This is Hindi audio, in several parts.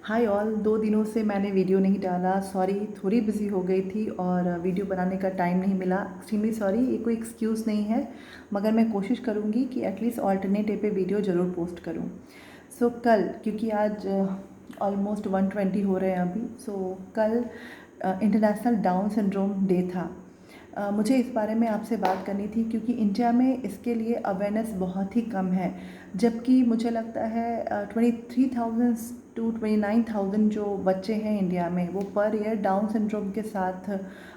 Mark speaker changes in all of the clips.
Speaker 1: हाय ऑल, 2 दिनों से मैंने वीडियो नहीं डाला। सॉरी, थोड़ी बिज़ी हो गई थी और वीडियो बनाने का टाइम नहीं मिला। एक्सट्रीमली सॉरी, ये कोई एक्सक्यूज़ नहीं है, मगर मैं कोशिश करूँगी कि एटलीस्ट अल्टरनेट डे पे वीडियो ज़रूर पोस्ट करूँ। सो कल, क्योंकि आज ऑलमोस्ट 120 हो रहे हैं अभी, सो कल इंटरनेशनल डाउन सिंड्रोम डे था। मुझे इस बारे में आपसे बात करनी थी क्योंकि इंडिया में इसके लिए अवेयरनेस बहुत ही कम है, जबकि मुझे लगता है 23,000 टू 29,000 जो बच्चे हैं इंडिया में, वो पर ईयर डाउन सिंड्रोम के साथ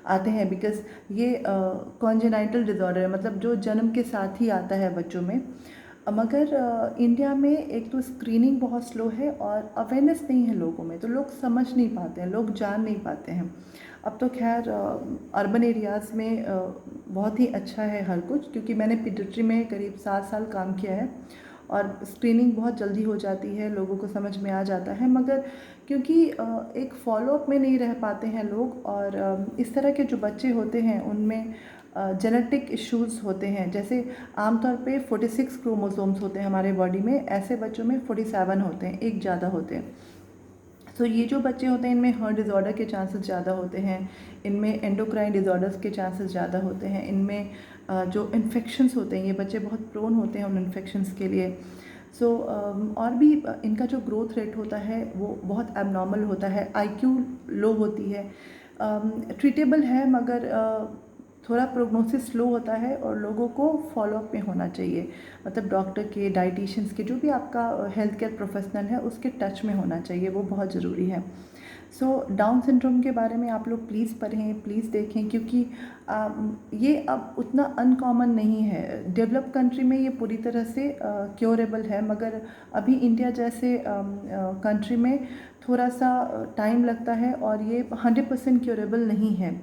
Speaker 1: आते हैं। बिकॉज़ ये कॉन्जेनाइटल डिज़ॉर्डर है, मतलब जो जन्म के साथ ही आता है बच्चों में। मगर इंडिया में एक तो स्क्रीनिंग बहुत स्लो है और अवेयरनेस नहीं है लोगों में, तो लोग समझ नहीं पाते हैं, लोग जान नहीं पाते हैं। अब तो खैर अर्बन एरियाज़ में बहुत ही अच्छा है हर कुछ, क्योंकि मैंने पीडियाट्री में करीब 7 साल काम किया है और स्क्रीनिंग बहुत जल्दी हो जाती है, लोगों को समझ में आ जाता है। मगर क्योंकि एक फॉलोअप में नहीं रह पाते हैं लोग, और इस तरह के जो बच्चे होते हैं उनमें जेनेटिक इश्यूज़ होते हैं। जैसे आमतौर पे 46 क्रोमोसोम्स होते हैं हमारे बॉडी में, ऐसे बच्चों में 47 होते हैं, एक ज़्यादा होते हैं। तो ये जो बच्चे होते हैं इनमें हार्ट डिज़ॉर्डर के चांसेस ज़्यादा होते हैं, इनमें एंडोक्राइन डिज़ॉर्डर्स के चांसेस ज़्यादा होते हैं, इनमें जो इन्फेक्शंस होते हैं, ये बच्चे बहुत प्रोन होते हैं उन इन्फेक्शंस के लिए। सो और भी इनका जो ग्रोथ रेट होता है वो बहुत एबनॉर्मल होता है, आईक्यू लो होती है। ट्रीटेबल है, मगर थोड़ा प्रोग्नोसिस स्लो होता है और लोगों को फॉलोअप में होना चाहिए, मतलब डॉक्टर के, डाइटिशियंस के, जो भी आपका हेल्थ केयर प्रोफेशनल है उसके टच में होना चाहिए, वो बहुत ज़रूरी है। सो डाउन सिंड्रोम के बारे में आप लोग प्लीज़ पढ़ें, प्लीज़ देखें, क्योंकि ये अब उतना अनकॉमन नहीं है। डेवलप कंट्री में ये पूरी तरह से क्योरेबल है, मगर अभी इंडिया जैसे कंट्री में थोड़ा सा टाइम लगता है और ये 100% क्योरेबल नहीं है।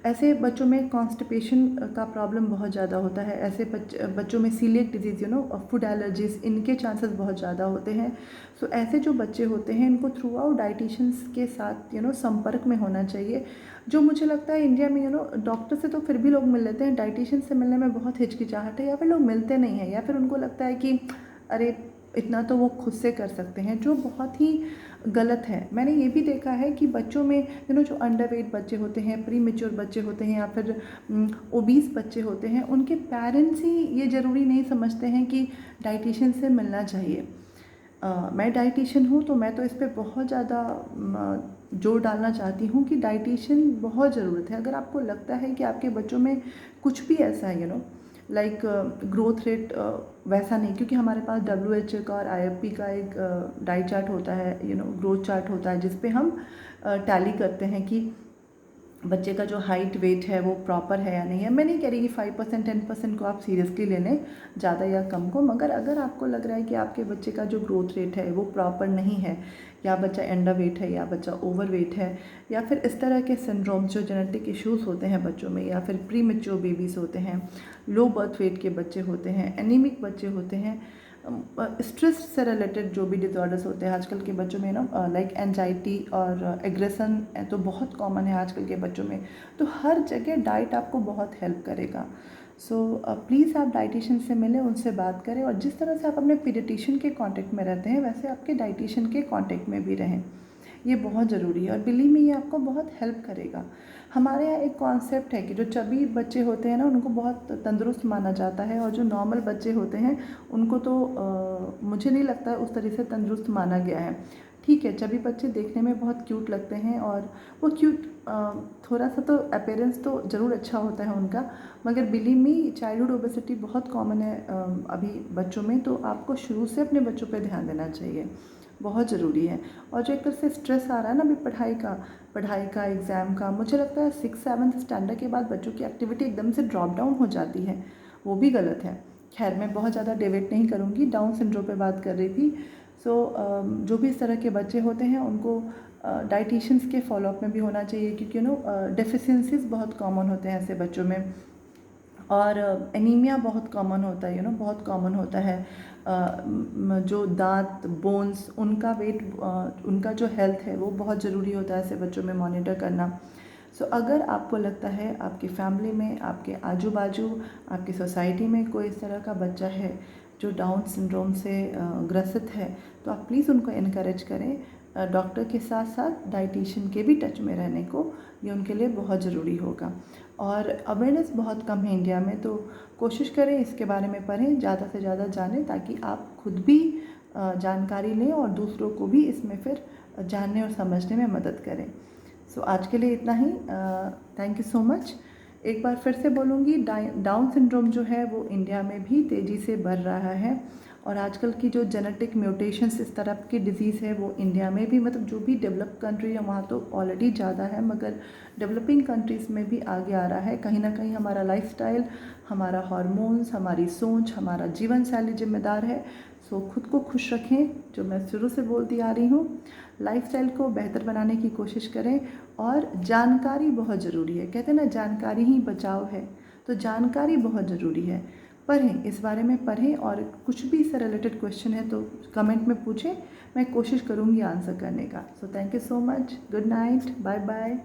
Speaker 1: ऐसे बच्चों में कॉन्स्टिपेशन का प्रॉब्लम बहुत ज़्यादा होता है। ऐसे बच्चों में सीलिएक डिजीज़, फूड एलर्जीज़, इनके चांसेस बहुत ज़्यादा होते हैं। सो ऐसे जो बच्चे होते हैं इनको थ्रू आउट डाइटिशियंस के साथ संपर्क में होना चाहिए। जो मुझे लगता है इंडिया में डॉक्टर से तो फिर भी लोग मिल लेते हैं, डाइटिशियन से मिलने में बहुत हिचकिचाहट है, या फिर लोग मिलते नहीं हैं, या फिर उनको लगता है कि अरे इतना तो वो खुद से कर सकते हैं, जो बहुत ही गलत है। मैंने ये भी देखा है कि बच्चों में जो अंडरवेट बच्चे होते हैं, प्री मेच्योर बच्चे होते हैं, या फिर ओबीस बच्चे होते हैं, उनके पेरेंट्स ही ये ज़रूरी नहीं समझते हैं कि डाइटिशियन से मिलना चाहिए। मैं डाइटिशियन हूँ, तो मैं तो इस पे बहुत ज़्यादा जोर डालना चाहती हूँ कि डाइटिशियन बहुत ज़रूरत है। अगर आपको लगता है कि आपके बच्चों में कुछ भी ऐसा है, लाइक ग्रोथ रेट वैसा नहीं, क्योंकि हमारे पास WHO का और IFP का एक डाइट चार्ट होता है, ग्रोथ चार्ट होता है, जिस पे हम टैली करते हैं कि बच्चे का जो हाइट वेट है वो प्रॉपर है या नहीं है। मैं नहीं कह रही कि 5% 10% को आप सीरियसली ले लें, ज़्यादा या कम को, मगर अगर आपको लग रहा है कि आपके बच्चे का जो ग्रोथ रेट है वो प्रॉपर नहीं है, या बच्चा अंडर वेट है, या बच्चा ओवर वेट है, या फिर इस तरह के सिंड्रोम्स जो जेनेटिक इश्यूज़ होते हैं बच्चों में, या फिर प्री मेच्योर बेबीज़ होते हैं, लो बर्थ वेट के बच्चे होते हैं, एनीमिक बच्चे होते हैं, स्ट्रेस से रिलेटेड जो भी डिज़ॉर्डर्स होते हैं आजकल के बच्चों में, लाइक एंजाइटी और एग्रेशन तो बहुत कॉमन है आजकल के बच्चों में। तो हर जगह डाइट आपको बहुत हेल्प करेगा। सो प्लीज़ आप डाइटिशियन से मिलें, उनसे बात करें, और जिस तरह से आप अपने पीडियाट्रिशियन के कांटेक्ट में रहते हैं वैसे आपके डाइटिशियन के कांटेक्ट में भी रहें। ये बहुत ज़रूरी है और बिलीव में ये आपको बहुत हेल्प करेगा। हमारे यहाँ एक कॉन्सेप्ट है कि जो चबी बच्चे होते हैं ना, उनको बहुत तंदुरुस्त माना जाता है, और जो नॉर्मल बच्चे होते हैं उनको तो मुझे नहीं लगता है उस तरह से तंदुरुस्त माना गया है। ठीक है, चबी बच्चे देखने में बहुत क्यूट लगते हैं, और वो क्यूट थोड़ा सा तो अपीयरेंस तो ज़रूर अच्छा होता है उनका, मगर बिलीव मी चाइल्डहुड ओबेसिटी बहुत कॉमन है अभी बच्चों में। तो आपको शुरू से अपने बच्चों पे ध्यान देना चाहिए, बहुत ज़रूरी है। और जो एक तरह से स्ट्रेस आ रहा है ना अभी पढ़ाई का एग्ज़ाम का, मुझे लगता है 6-7 स्टैंडर्ड के बाद बच्चों की एक्टिविटी एकदम से ड्रॉप डाउन हो जाती है, वो भी गलत है। खैर, मैं बहुत ज़्यादा डिबेट नहीं करूँगी, डाउन सिंड्रोम पे बात कर रही थी। सो जो भी इस तरह के बच्चे होते हैं उनको डाइटिशियंस के फॉलोअप में भी होना चाहिए, क्योंकि डेफिशिएंसीज बहुत कॉमन होते हैं ऐसे बच्चों में, और एनीमिया बहुत कॉमन होता है, बहुत कॉमन होता है। जो दांत, बोन्स, उनका वेट, उनका जो हेल्थ है वो बहुत ज़रूरी होता है ऐसे बच्चों में मॉनिटर करना। सो अगर आपको लगता है आपकी फैमिली में, आपके आजू बाजू, आपकी सोसाइटी में कोई इस तरह का बच्चा है जो डाउन सिंड्रोम से ग्रसित है, तो आप प्लीज़ उनको इनकरेज करें। डॉक्टर के साथ साथ डाइटिशियन के भी टच में रहने को, ये उनके लिए बहुत ज़रूरी होगा। और अवेयरनेस बहुत कम है इंडिया में, तो कोशिश करें इसके बारे में पढ़ें, ज़्यादा से ज़्यादा जानें, ताकि आप खुद भी जानकारी लें और दूसरों को भी इसमें फिर जानने और समझने में मदद करें। सो आज के लिए इतना ही। Thank you so much. एक बार फिर से बोलूँगी, डाउन सिंड्रोम जो है वो इंडिया में भी तेज़ी से बढ़ रहा है, और आजकल की जो जेनेटिक म्यूटेशंस इस तरह की डिज़ीज़ है वो इंडिया में भी, मतलब जो भी डेवलप कंट्री है वहाँ तो ऑलरेडी ज़्यादा है, मगर डेवलपिंग कंट्रीज़ में भी आगे आ रहा है। कहीं ना कहीं हमारा लाइफस्टाइल, हमारा हार्मोन्स, हमारी सोच, हमारा जीवन शैली जिम्मेदार है। सो खुद को खुश रखें, जो मैं शुरू से बोलती आ रही हूँ। लाइफस्टाइल को बेहतर बनाने की कोशिश करें, और जानकारी बहुत ज़रूरी है। कहते हैं ना, जानकारी ही बचाव है, तो जानकारी बहुत ज़रूरी है। पढ़ें, इस बारे में पढ़ें, और कुछ भी इससे रिलेटेड क्वेश्चन है तो कमेंट में पूछें, मैं कोशिश करूँगी आंसर करने का। So thank you so much, good night, bye bye.